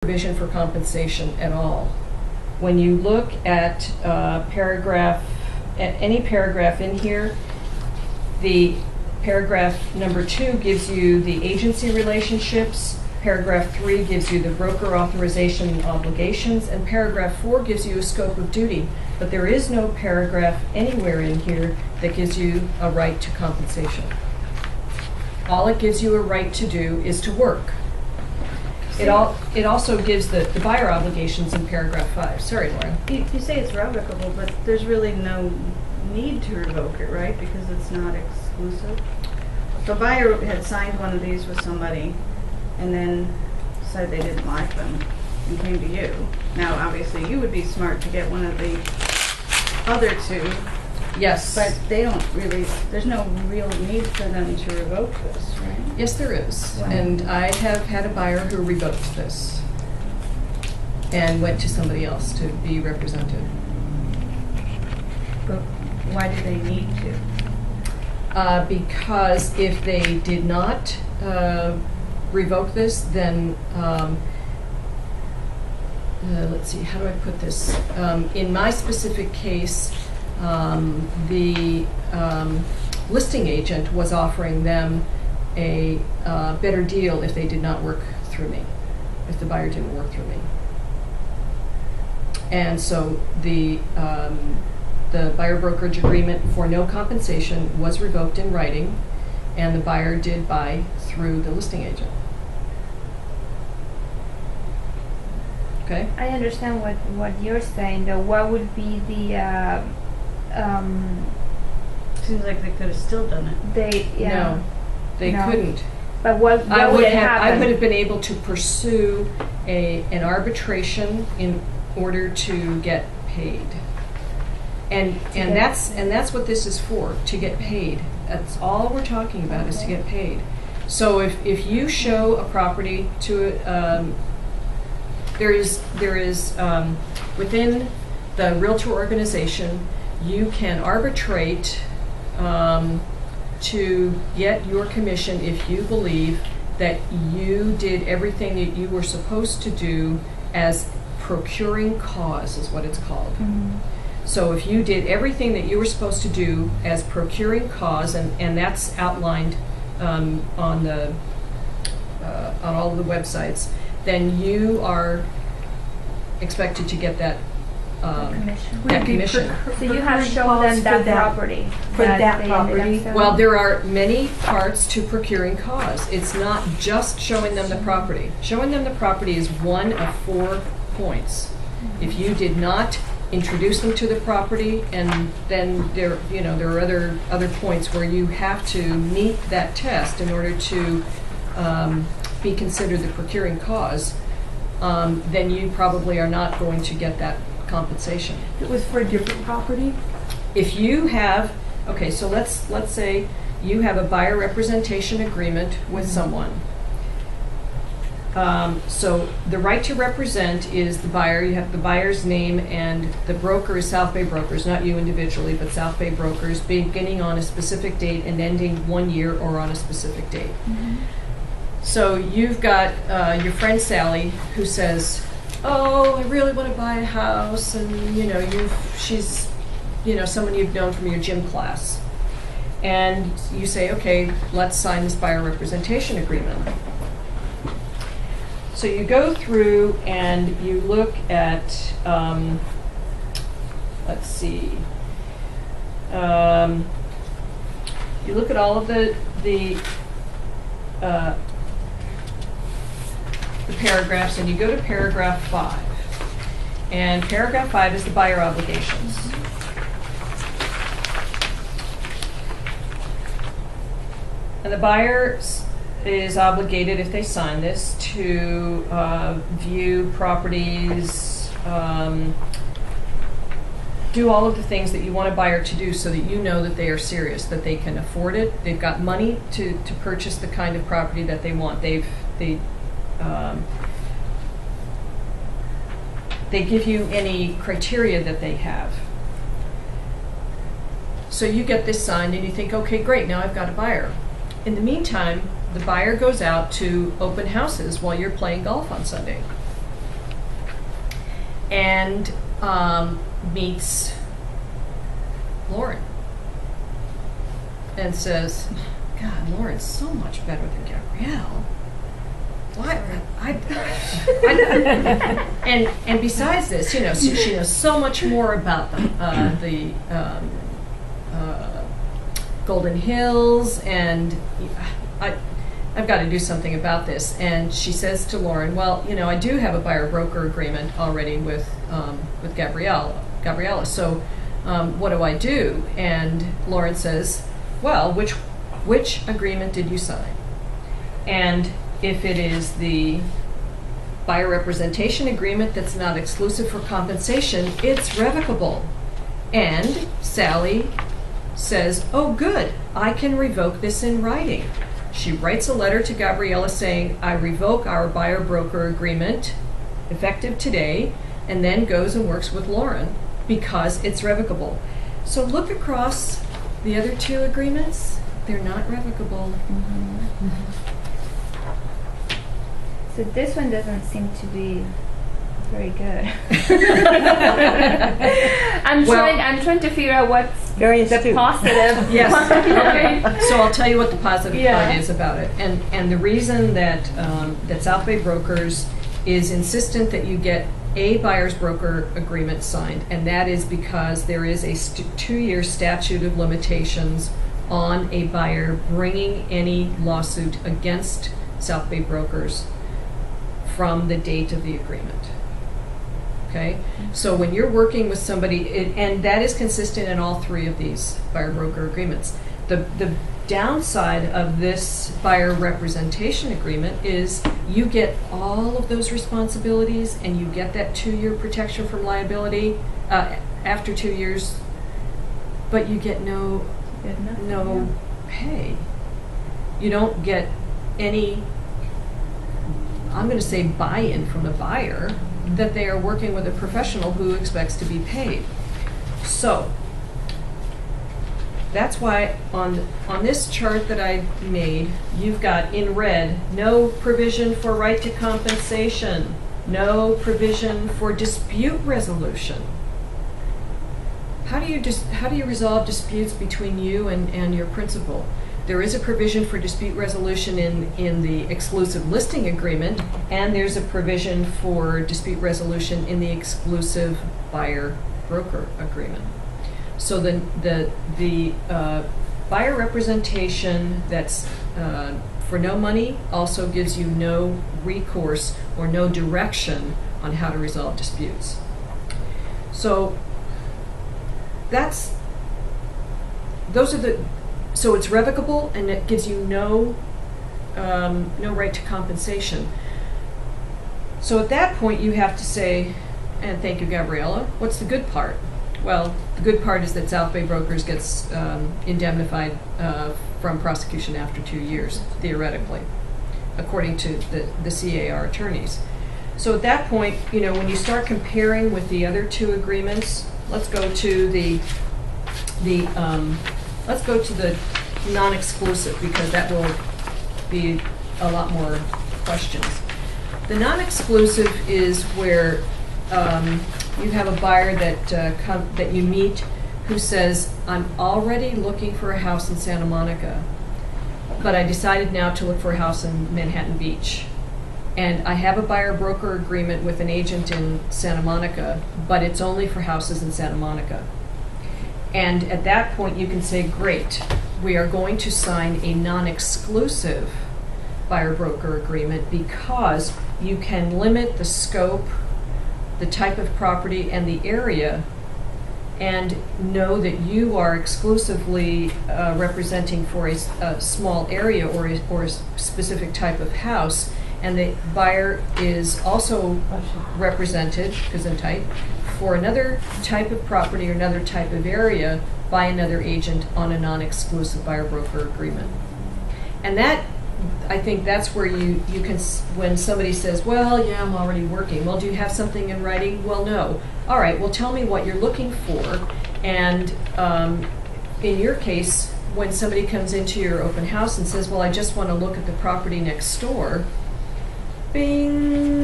provision for compensation at all. When you look at any paragraph in here, the paragraph number 2 gives you the agency relationships, paragraph 3 gives you the broker authorization and obligations, and paragraph 4 gives you a scope of duty. But there is no paragraph anywhere in here that gives you a right to compensation. All it gives you a right to do is to work. It also gives the buyer obligations in paragraph 5. Sorry, Lauren. You say it's revocable, but there's really no need to revoke it, right? Because it's not exclusive. If a buyer had signed one of these with somebody and then decided they didn't like them and came to you, now obviously you would be smart to get one of the other two. Yes. But they don't really, there's no real need for them to revoke this, right? Yes, there is. Wow. And I have had a buyer who revoked this and went to somebody else to be represented. But why do they need to? Because if they did not revoke this, then let's see, how do I put this? In my specific case, the listing agent was offering them a better deal if they did not work through me, if the buyer didn't work through me. And so the buyer brokerage agreement for no compensation was revoked in writing, and the buyer did buy through the listing agent. Okay? I understand what you're saying, though. What would be the Seems like they could have still done it. No, they couldn't. But what would happen? I would have been able to pursue an arbitration in order to get paid. And that's what this is for, to get paid. That's all we're talking about, is to get paid. So if you show a property to there is within the realtor organization, you can arbitrate to get your commission if you believe that you did everything that you were supposed to do as procuring cause, is what it's called. Mm-hmm. So if you did everything that you were supposed to do as procuring cause, and that's outlined on all of the websites, then you are expected to get that commission. So you have shown them that property. For that property? Well, there are many parts to procuring cause. It's not just showing them the property. Showing them the property is one of 4 points. If you did not introduce them to the property, and then there are other points where you have to meet that test in order to be considered the procuring cause, then you probably are not going to get that compensation. It was for a different property? If you have, okay, so let's say you have a buyer representation agreement with someone. So the right to represent is the buyer. You have the buyer's name, and the broker is South Bay Brokers, not you individually, but South Bay Brokers, beginning on a specific date and ending 1 year or on a specific date. Mm-hmm. So you've got your friend Sally, who says, "Oh, I really want to buy a house," and she's someone you've known from your gym class, and you say, "Okay, let's sign this buyer representation agreement." So you go through and you look at, let's see, you look at all of the paragraphs, and you go to paragraph 5. And paragraph 5 is the buyer obligations. And the buyer is obligated, if they sign this, to view properties, do all of the things that you want a buyer to do so that you know that they are serious, that they can afford it, they've got money to purchase the kind of property that they want. They give you any criteria that they have. So you get this signed and you think, okay, great, now I've got a buyer. In the meantime, the buyer goes out to open houses while you're playing golf on Sunday. and meets Lauren and says, God, Lauren's so much better than Gabrielle. Why? And besides this, you know, she knows so much more about the Golden Hills, and I've got to do something about this. And she says to Lauren, well, you know, I do have a buyer-broker agreement already with Gabriella. So what do I do? And Lauren says, well, which agreement did you sign? And if it is the buyer representation agreement that's not exclusive for compensation, it's revocable. And Sally says, oh good, I can revoke this in writing. She writes a letter to Gabriella saying, I revoke our buyer-broker agreement effective today, and then goes and works with Lauren because it's revocable. So look across the other two agreements, they're not revocable. So this one doesn't seem to be very good. I'm trying to figure out what's Very the astute. positive. Yes. Okay. So I'll tell you what the positive Yeah. part is about it. And the reason that that South Bay Brokers is insistent that you get a buyer's broker agreement signed, and that is because there is a 2-year statute of limitations on a buyer bringing any lawsuit against South Bay Brokers from the date of the agreement. Okay? So when you're working with somebody, and that is consistent in all 3 of these buyer-broker agreements. The downside of this buyer representation agreement is you get all of those responsibilities and you get that 2-year protection from liability after 2 years, but you get no pay. You don't get any, I'm going to say, buy-in from the buyer that they are working with a professional who expects to be paid. So that's why on this chart that I made, you've got in red, no provision for right to compensation, no provision for dispute resolution. How do you resolve disputes between you and your principal? There is a provision for dispute resolution in the exclusive listing agreement, and there's a provision for dispute resolution in the exclusive buyer-broker agreement. So the buyer representation that's for no money also gives you no recourse or no direction on how to resolve disputes. So so it's revocable, and it gives you no right to compensation. So at that point you have to say, and thank you, Gabriella, what's the good part? Well, the good part is that South Bay Brokers gets indemnified from prosecution after 2 years, theoretically, according to the CAR attorneys. So at that point, you know, when you start comparing with the other 2 agreements, let's go to the non-exclusive, because that will be a lot more questions. The non-exclusive is where you have a buyer that you meet who says, I'm already looking for a house in Santa Monica, but I decided now to look for a house in Manhattan Beach. And I have a buyer-broker agreement with an agent in Santa Monica, but it's only for houses in Santa Monica. And at that point you can say, great, we are going to sign a non-exclusive buyer-broker agreement because you can limit the scope, the type of property, and the area, and know that you are exclusively representing for a small area or a specific type of house, and the buyer is also represented, Gesundheit, for another type of property or another type of area by another agent on a non-exclusive buyer-broker agreement. And that, I think that's where you can, when somebody says, well, yeah, I'm already working. Well, do you have something in writing? Well, no. All right, well, tell me what you're looking for. And in your case, when somebody comes into your open house and says, well, I just want to look at the property next door, bing.